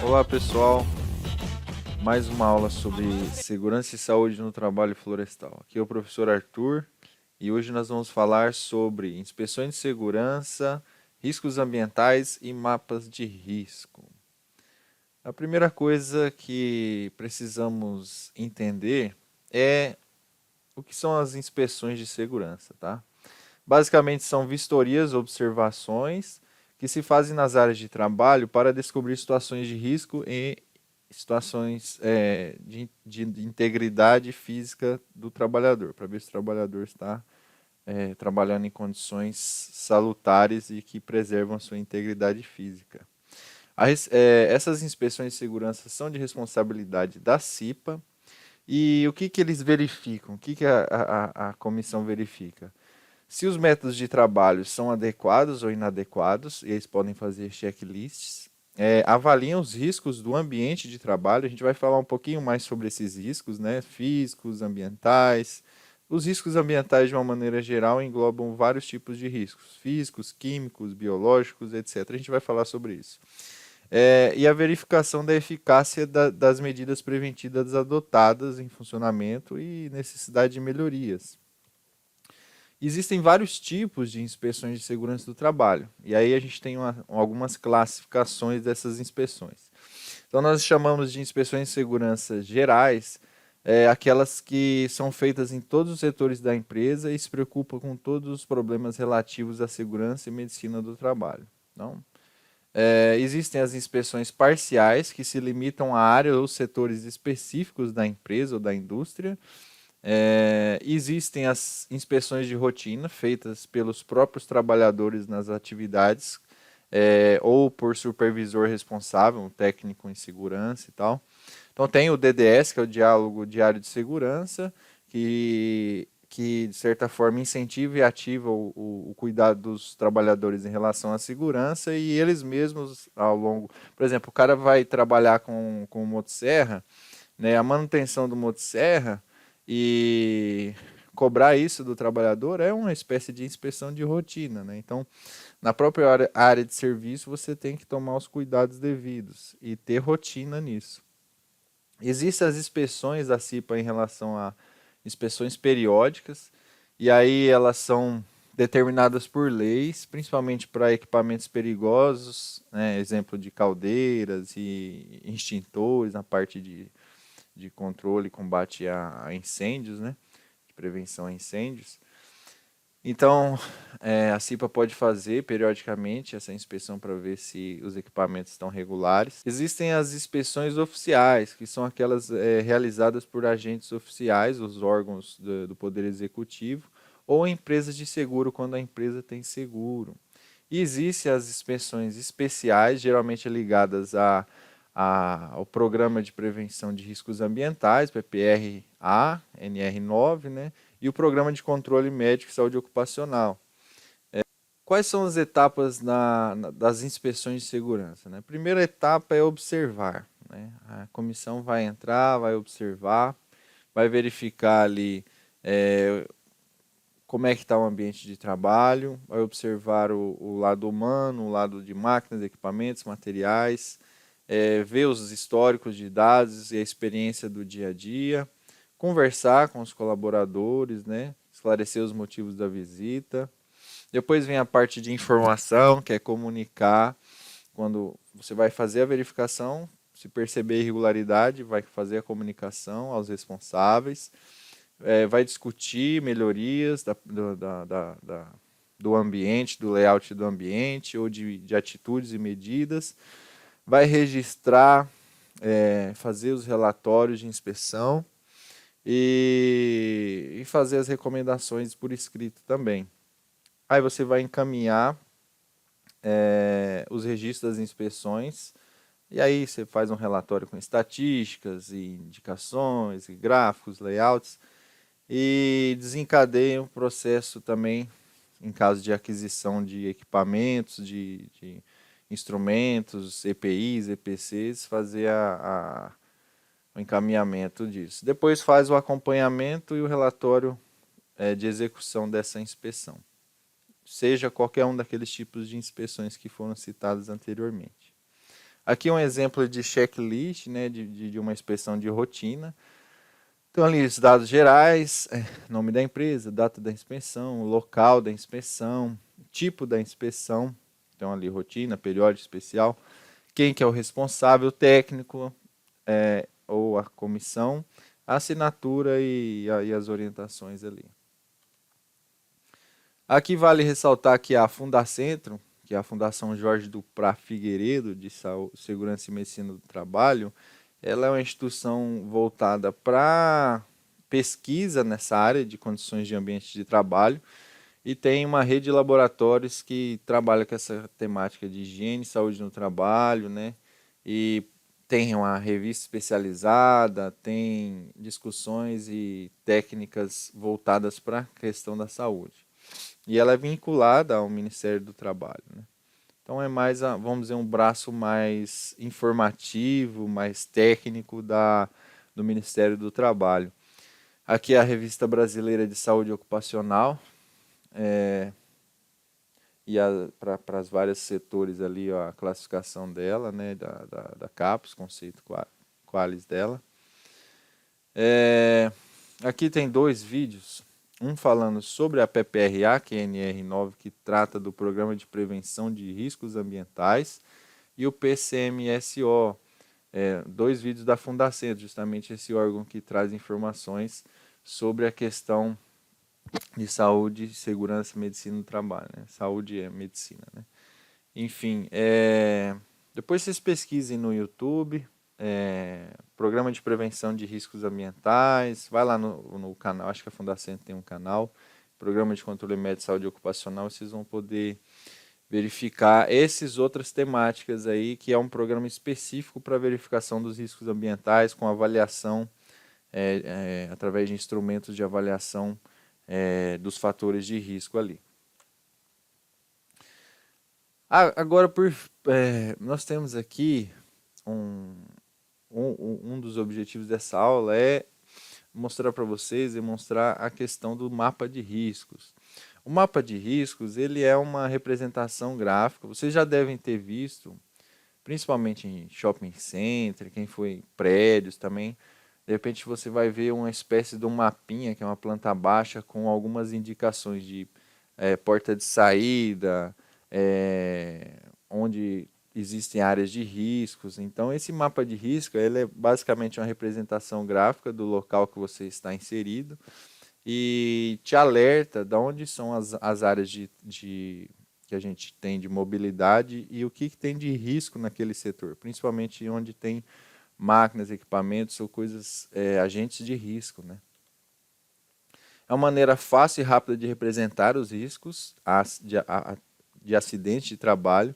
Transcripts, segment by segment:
Olá pessoal, mais uma aula sobre segurança e saúde no trabalho florestal. Aqui é o professor Arthur e hoje nós vamos falar sobre inspeções de segurança, riscos ambientais e mapas de risco. A primeira coisa que precisamos entender é o que são as inspeções de segurança, tá? Basicamente são vistorias, observações que se fazem nas áreas de trabalho para descobrir situações de risco e situações de integridade física do trabalhador, para ver se o trabalhador está trabalhando em condições salutares e que preservam a sua integridade física. Essas inspeções de segurança são de responsabilidade da CIPA e o que eles verificam? O que a comissão verifica? Se os métodos de trabalho são adequados ou inadequados, e eles podem fazer checklists, avaliam os riscos do ambiente de trabalho. A gente vai falar um pouquinho mais sobre esses riscos, né? Físicos, ambientais. Os riscos ambientais, de uma maneira geral, englobam vários tipos de riscos: físicos, químicos, biológicos, etc. A gente vai falar sobre isso. E a verificação da eficácia das medidas preventivas adotadas em funcionamento e necessidade de melhorias. Existem vários tipos de inspeções de segurança do trabalho. E aí a gente tem algumas classificações dessas inspeções. Então nós chamamos de inspeções de segurança gerais, aquelas que são feitas em todos os setores da empresa e se preocupam com todos os problemas relativos à segurança e medicina do trabalho. Então, existem as inspeções parciais, que se limitam a área ou setores específicos da empresa ou da indústria. Existem as inspeções de rotina feitas pelos próprios trabalhadores nas atividades ou por supervisor responsável, um técnico em segurança e tal. Então tem o DDS, que é o Diálogo Diário de Segurança, que de certa forma incentiva e ativa o cuidado dos trabalhadores em relação à segurança e eles mesmos ao longo... Por exemplo, o cara vai trabalhar com motosserra, né, a manutenção do motosserra e cobrar isso do trabalhador é uma espécie de inspeção de rotina, né? Então, na própria área de serviço, você tem que tomar os cuidados devidos e ter rotina nisso. Existem as inspeções da CIPA em relação a inspeções periódicas, e aí elas são determinadas por leis, principalmente para equipamentos perigosos, né? Exemplo de caldeiras e extintores na parte de controle e combate a incêndios, né? De prevenção a incêndios. Então, a CIPA pode fazer periodicamente essa inspeção para ver se os equipamentos estão regulares. Existem as inspeções oficiais, que são aquelas realizadas por agentes oficiais, os órgãos do Poder Executivo, ou empresas de seguro, quando a empresa tem seguro. E existem as inspeções especiais, geralmente ligadas ao Programa de Prevenção de Riscos Ambientais, PPR-A, NR9, né? E o Programa de Controle Médico e Saúde Ocupacional. Quais são as etapas das inspeções de segurança? Né? A primeira etapa é observar. Né? A comissão vai entrar, vai observar, vai verificar ali como é que está o ambiente de trabalho, vai observar o lado humano, o lado de máquinas, equipamentos, materiais, ver os históricos de dados e a experiência do dia a dia, conversar com os colaboradores, né? Esclarecer os motivos da visita. Depois vem a parte de informação, que é comunicar. Quando você vai fazer a verificação, se perceber irregularidade, vai fazer a comunicação aos responsáveis, vai discutir melhorias do ambiente, do layout do ambiente, ou de atitudes e medidas, vai registrar, fazer os relatórios de inspeção e fazer as recomendações por escrito também. Aí você vai encaminhar os registros das inspeções e aí você faz um relatório com estatísticas e indicações, e gráficos, layouts e desencadeia um processo também em caso de aquisição de equipamentos, de instrumentos, EPIs, EPCs, fazer o encaminhamento disso. Depois faz o acompanhamento e o relatório de execução dessa inspeção, seja qualquer um daqueles tipos de inspeções que foram citados anteriormente. Aqui é um exemplo de checklist, né, de uma inspeção de rotina. Então ali os dados gerais, nome da empresa, data da inspeção, local da inspeção, tipo da inspeção, então ali rotina, periódico especial, quem que é o responsável técnico ou a comissão, a assinatura e as orientações ali. Aqui vale ressaltar que a Fundacentro, que é a Fundação Jorge Duprá Figueiredo de Segurança e Medicina do Trabalho, ela é uma instituição voltada para pesquisa nessa área de condições de ambiente de trabalho e tem uma rede de laboratórios que trabalha com essa temática de higiene e saúde no trabalho, né? E tem uma revista especializada, tem discussões e técnicas voltadas para a questão da saúde. E ela é vinculada ao Ministério do Trabalho, né? Então é mais, vamos dizer, um braço mais informativo, mais técnico do Ministério do Trabalho. Aqui é a Revista Brasileira de Saúde Ocupacional, e para os vários setores ali, ó, a classificação dela, né, da CAPES, conceito Qualis dela. Aqui tem 2 vídeos, um falando sobre a PPRA, que é a NR9, que trata do Programa de Prevenção de Riscos Ambientais, e o PCMSO, 2 vídeos da Fundacentro, justamente esse órgão que traz informações sobre a questão de saúde, segurança e medicina do trabalho, né? Saúde é medicina, né? Enfim, depois vocês pesquisem no YouTube, Programa de Prevenção de Riscos Ambientais, vai lá no canal, acho que a Fundacentro tem um canal, Programa de Controle Médio de Saúde Ocupacional, vocês vão poder verificar essas outras temáticas aí, que é um programa específico para verificação dos riscos ambientais, com avaliação, através de instrumentos de avaliação dos fatores de risco ali. Agora, nós temos aqui um dos objetivos dessa aula é mostrar para vocês, demonstrar a questão do mapa de riscos. O mapa de riscos, ele é uma representação gráfica, vocês já devem ter visto, principalmente em shopping center, quem foi em prédios também, de repente você vai ver uma espécie de um mapinha, que é uma planta baixa, com algumas indicações de porta de saída, onde existem áreas de riscos. Então, esse mapa de risco ele é basicamente uma representação gráfica do local que você está inserido e te alerta de onde são as áreas que a gente tem de mobilidade e o que tem de risco naquele setor, principalmente onde tem máquinas, equipamentos ou coisas, agentes de risco, né? É uma maneira fácil e rápida de representar os riscos de acidente de trabalho,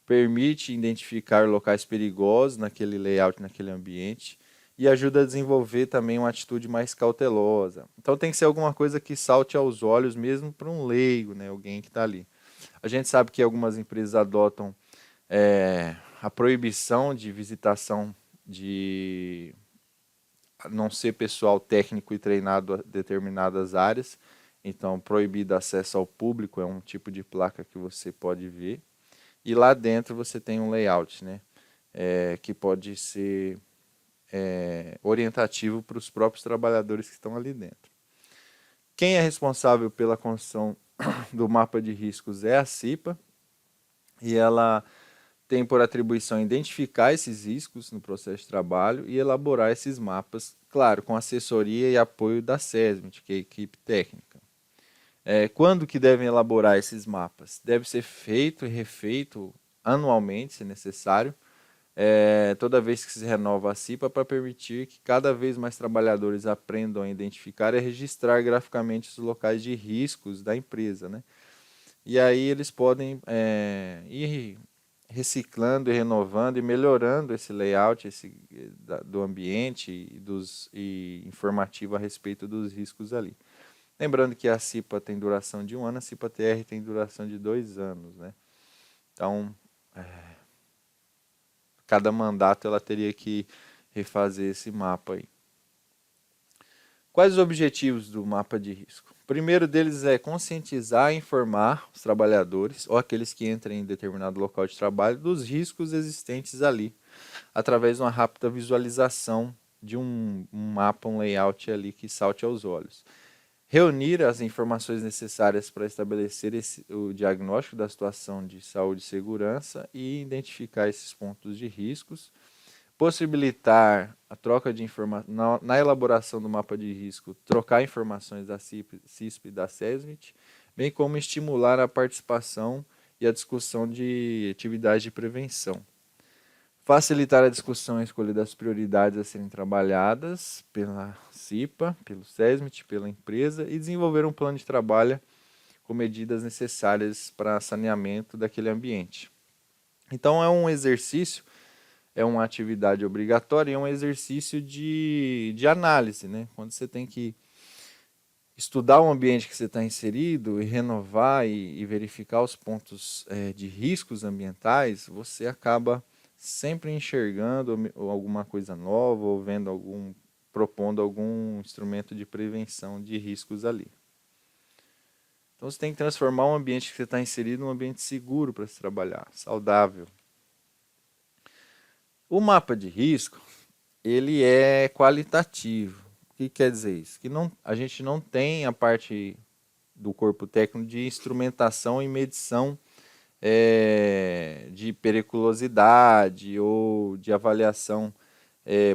permite identificar locais perigosos naquele layout, naquele ambiente, e ajuda a desenvolver também uma atitude mais cautelosa. Então tem que ser alguma coisa que salte aos olhos mesmo para um leigo, né, alguém que está ali. A gente sabe que algumas empresas adotam a proibição de visitação de não ser pessoal técnico e treinado a determinadas áreas. Então, proibido acesso ao público é um tipo de placa que você pode ver. E lá dentro você tem um layout, né? Que pode ser orientativo para os próprios trabalhadores que estão ali dentro. Quem é responsável pela construção do mapa de riscos é a CIPA, e ela tem por atribuição identificar esses riscos no processo de trabalho e elaborar esses mapas, claro, com assessoria e apoio da SESMIT, que é a equipe técnica. Quando que devem elaborar esses mapas? Deve ser feito e refeito anualmente, se necessário, toda vez que se renova a CIPA, para permitir que cada vez mais trabalhadores aprendam a identificar e registrar graficamente os locais de riscos da empresa, né? E aí eles podem ir reciclando e renovando e melhorando esse layout do ambiente e informativo a respeito dos riscos ali. Lembrando que a CIPA tem duração de 1 ano, a CIPA-TR tem duração de 2 anos, né? Então, cada mandato ela teria que refazer esse mapa aí. Quais os objetivos do mapa de risco? O primeiro deles é conscientizar e informar os trabalhadores ou aqueles que entrem em determinado local de trabalho dos riscos existentes ali, através de uma rápida visualização de um mapa, um layout ali que salte aos olhos. Reunir as informações necessárias para estabelecer o diagnóstico da situação de saúde e segurança e identificar esses pontos de riscos. Possibilitar a troca de informações, na elaboração do mapa de risco, trocar informações da CISP e da SESMIT, bem como estimular a participação e a discussão de atividades de prevenção. Facilitar a discussão e escolha das prioridades a serem trabalhadas pela CIPA, pelo SESMIT, pela empresa e desenvolver um plano de trabalho com medidas necessárias para saneamento daquele ambiente. Então é um exercício, é uma atividade obrigatória e é um exercício de análise, né? Quando você tem que estudar o ambiente que você está inserido e renovar e verificar os pontos de riscos ambientais, você acaba sempre enxergando alguma coisa nova ou vendo propondo algum instrumento de prevenção de riscos ali. Então você tem que transformar o ambiente que você está inserido num ambiente seguro para se trabalhar, saudável. O mapa de risco, ele é qualitativo. O que quer dizer isso? Que a gente não tem a parte do corpo técnico de instrumentação e medição de periculosidade ou de avaliação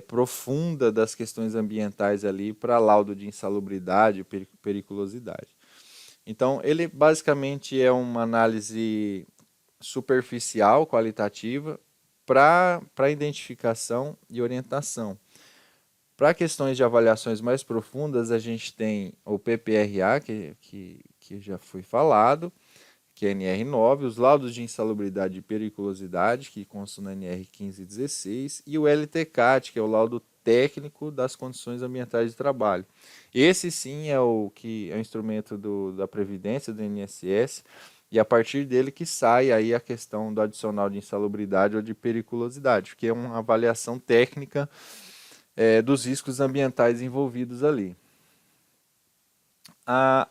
profunda das questões ambientais ali para laudo de insalubridade e periculosidade. Então, ele basicamente é uma análise superficial, qualitativa, para identificação e orientação. Para questões de avaliações mais profundas, a gente tem o PPRA, que já foi falado, que é NR9, os laudos de insalubridade e periculosidade, que constam na NR 15 e 16, e o LTCAT, que é o laudo técnico das condições ambientais de trabalho. Esse sim é o instrumento da Previdência, do INSS, e a partir dele que sai aí a questão do adicional de insalubridade ou de periculosidade, que é uma avaliação técnica dos riscos ambientais envolvidos ali.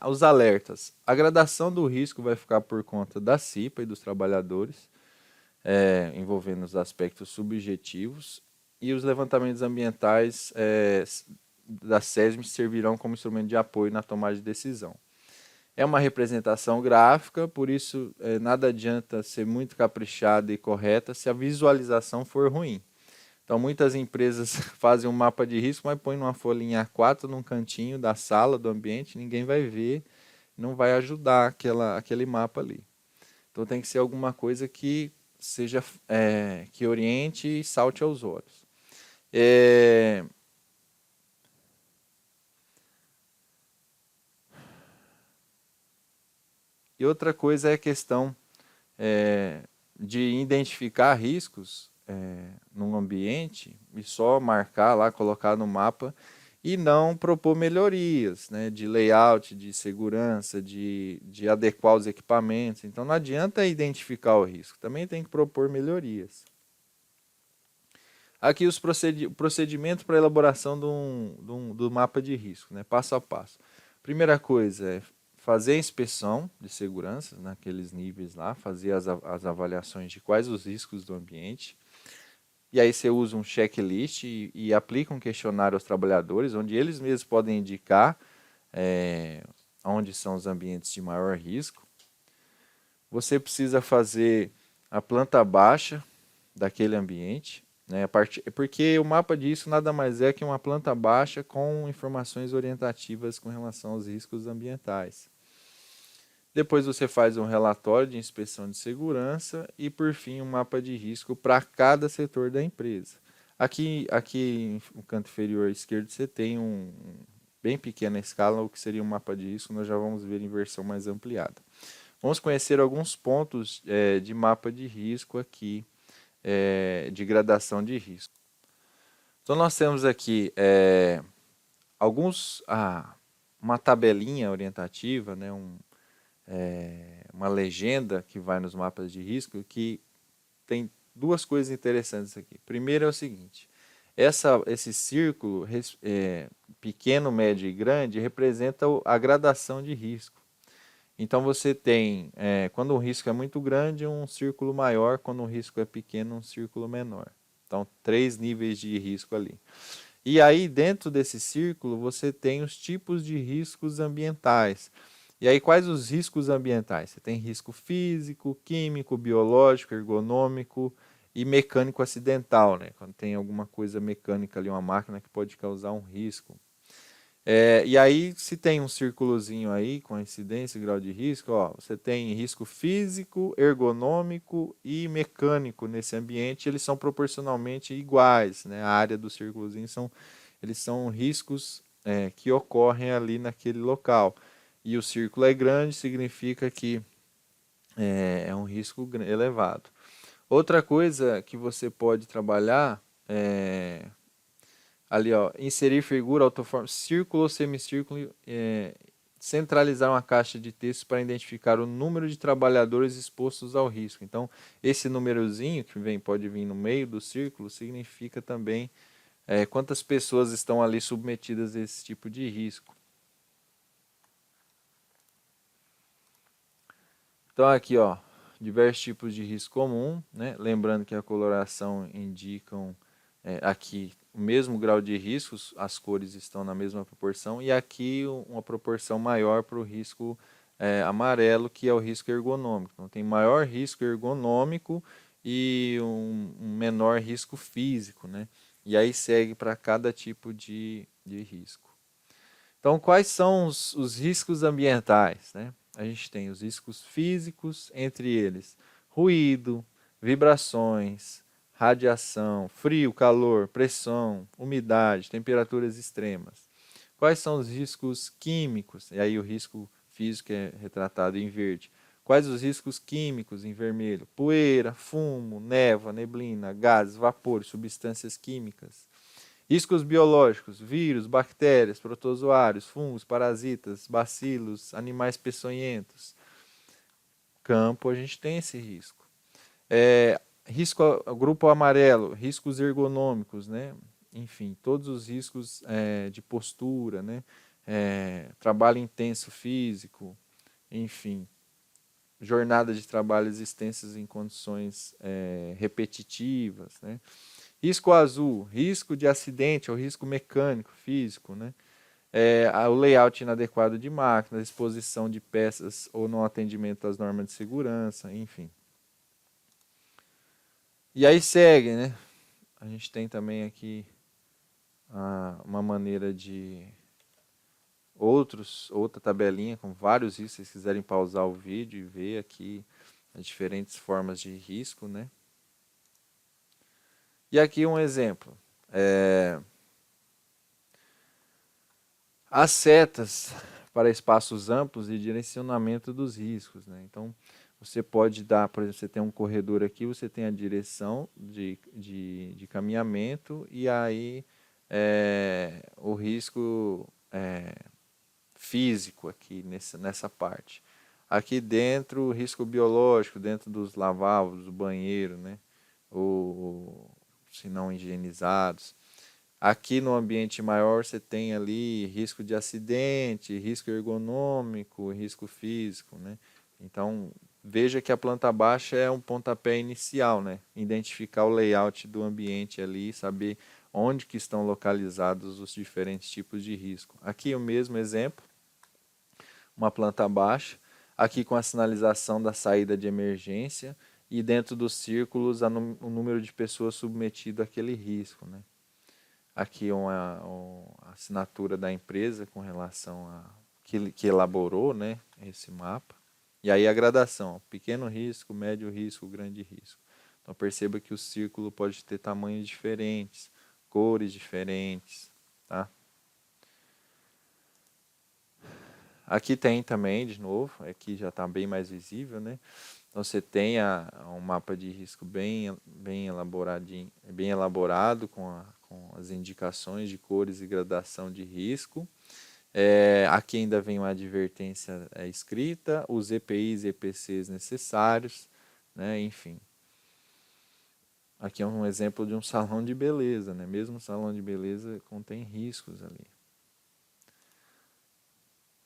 Os alertas. A gradação do risco vai ficar por conta da CIPA e dos trabalhadores, envolvendo os aspectos subjetivos, e os levantamentos ambientais da SESM servirão como instrumento de apoio na tomada de decisão. É uma representação gráfica, por isso nada adianta ser muito caprichada e correta se a visualização for ruim. Então muitas empresas fazem um mapa de risco, mas põem numa folhinha A4 num cantinho da sala, do ambiente, ninguém vai ver, não vai ajudar aquele mapa ali. Então tem que ser alguma coisa que seja que oriente e salte aos olhos. E outra coisa é a questão de identificar riscos num ambiente e só marcar lá, colocar no mapa e não propor melhorias, né, de layout, de segurança, de adequar os equipamentos. Então não adianta identificar o risco, também tem que propor melhorias. Aqui os procedimentos para elaboração do mapa de risco, né, passo a passo. Primeira coisa é fazer a inspeção de segurança naqueles níveis lá, fazer as avaliações de quais os riscos do ambiente. E aí você usa um checklist e aplica um questionário aos trabalhadores, onde eles mesmos podem indicar onde são os ambientes de maior risco. Você precisa fazer a planta baixa daquele ambiente, né, porque o mapa disso nada mais é que uma planta baixa com informações orientativas com relação aos riscos ambientais. Depois você faz um relatório de inspeção de segurança e, por fim, um mapa de risco para cada setor da empresa. Aqui no canto inferior esquerdo você tem bem pequena escala, o que seria um mapa de risco, nós já vamos ver em versão mais ampliada. Vamos conhecer alguns pontos de mapa de risco aqui, de gradação de risco. Então nós temos aqui uma tabelinha orientativa, né, uma legenda que vai nos mapas de risco que tem duas coisas interessantes aqui. Primeiro é o seguinte, Esse círculo pequeno, médio e grande representa a gradação de risco. Então você tem, quando o risco é muito grande, um círculo maior, quando o risco é pequeno, um círculo menor. Então, 3 níveis de risco ali. E aí, dentro desse círculo, você tem os tipos de riscos ambientais. E aí, quais os riscos ambientais? Você tem risco físico, químico, biológico, ergonômico e mecânico acidental, né? Quando tem alguma coisa mecânica ali, uma máquina que pode causar um risco. E aí, se tem um círculozinho aí com incidência e grau de risco, ó, você tem risco físico, ergonômico e mecânico nesse ambiente, eles são proporcionalmente iguais, né? A área do círculozinho eles são riscos que ocorrem ali naquele local. E o círculo é grande, significa que é um risco elevado. Outra coisa que você pode trabalhar ali, ó, inserir figura, autoforma, círculo ou semicírculo, centralizar uma caixa de texto para identificar o número de trabalhadores expostos ao risco. Então, esse númerozinho que pode vir no meio do círculo, significa também quantas pessoas estão ali submetidas a esse tipo de risco. Então, aqui, ó, diversos tipos de risco comum, né? Lembrando que a coloração indicam aqui o mesmo grau de riscos, as cores estão na mesma proporção, e aqui uma proporção maior para o risco amarelo, que é o risco ergonômico. Então, tem maior risco ergonômico e um menor risco físico, né? E aí segue para cada tipo de risco. Então, quais são os riscos ambientais, né? A gente tem os riscos físicos, entre eles ruído, vibrações, radiação, frio, calor, pressão, umidade, temperaturas extremas. Quais são os riscos químicos? E aí o risco físico é retratado em verde. Quais os riscos químicos em vermelho? Poeira, fumo, névoa, neblina, gases, vapores, substâncias químicas. Riscos biológicos, vírus, bactérias, protozoários, fungos, parasitas, bacilos, animais peçonhentos. Campo, a gente tem esse risco. Grupo amarelo, riscos ergonômicos, né? Enfim, todos os riscos de postura, né? Trabalho intenso físico, enfim, jornada de trabalho extensas em condições repetitivas, né? Risco azul, risco de acidente ou risco mecânico, físico, né? O layout inadequado de máquinas, exposição de peças ou não atendimento às normas de segurança, enfim. E aí segue, né? A gente tem também aqui uma maneira de outra tabelinha com vários riscos, se vocês quiserem pausar o vídeo e ver aqui as diferentes formas de risco, né? E aqui um exemplo. As setas para espaços amplos e direcionamento dos riscos, né? Então, você pode dar, por exemplo, você tem um corredor aqui, você tem a direção de caminhamento e aí o risco físico aqui nessa parte. Aqui dentro, o risco biológico, dentro dos lavabos, do banheiro, né? Ou se não higienizados. Aqui no ambiente maior você tem ali risco de acidente, risco ergonômico, risco físico, né? Então, veja que a planta baixa é um pontapé inicial, né? Identificar o layout do ambiente ali, saber onde que estão localizados os diferentes tipos de risco. Aqui o mesmo exemplo, uma planta baixa, aqui com a sinalização da saída de emergência e dentro dos círculos o número de pessoas submetido àquele risco, né? Aqui uma assinatura da empresa com relação a que elaborou, né, esse mapa. E aí a gradação, pequeno risco, médio risco, grande risco. Então perceba que o círculo pode ter tamanhos diferentes, cores diferentes, tá? Aqui tem também, de novo, aqui já está bem mais visível, né? Então você tem um mapa de risco bem elaboradinho, bem elaborado com as indicações de cores e gradação de risco. Aqui ainda vem uma advertência escrita, os EPIs e EPCs necessários, né? Enfim. Aqui é um exemplo de um salão de beleza, né? Mesmo um salão de beleza contém riscos ali.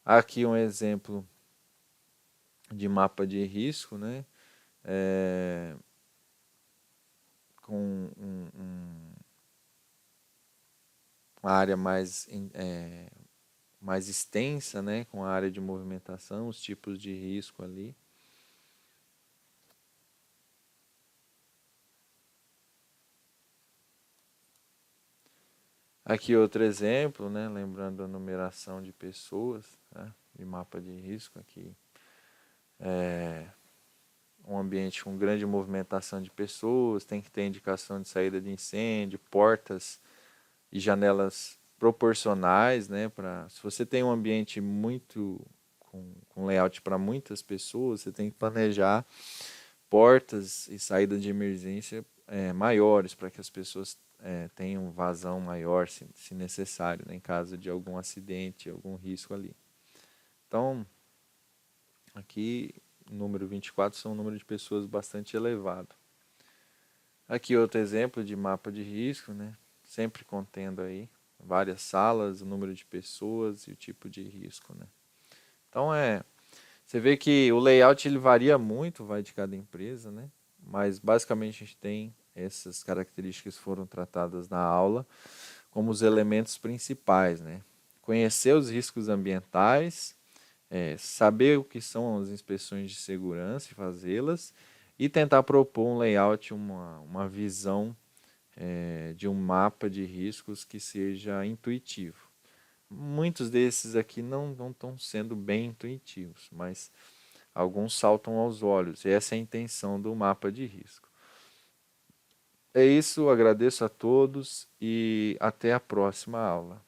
Aqui um exemplo de mapa de risco, né? Com uma área mais extensa, né? Com a área de movimentação, os tipos de risco ali. Aqui outro exemplo, né? Lembrando a numeração de pessoas, tá? De mapa de risco aqui. Um ambiente com grande movimentação de pessoas, tem que ter indicação de saída de incêndio, portas e janelas proporcionais, né? Se você tem um ambiente muito com layout para muitas pessoas, você tem que planejar portas e saídas de emergência maiores para que as pessoas tenham vazão maior, se necessário, né? Em caso de algum acidente, algum risco ali. Então, aqui o número 24 são um número de pessoas bastante elevado. Aqui outro exemplo de mapa de risco, né? Sempre contendo aí várias salas, o número de pessoas e o tipo de risco, né? Então você vê que o layout ele varia muito, vai de cada empresa, né? Mas basicamente a gente tem essas características que foram tratadas na aula como os elementos principais, né? Conhecer os riscos ambientais, saber o que são as inspeções de segurança e fazê-las, e tentar propor um layout, uma visão de um mapa de riscos que seja intuitivo. Muitos desses aqui não estão sendo bem intuitivos, mas alguns saltam aos olhos. E essa é a intenção do mapa de risco. É isso, agradeço a todos e até a próxima aula.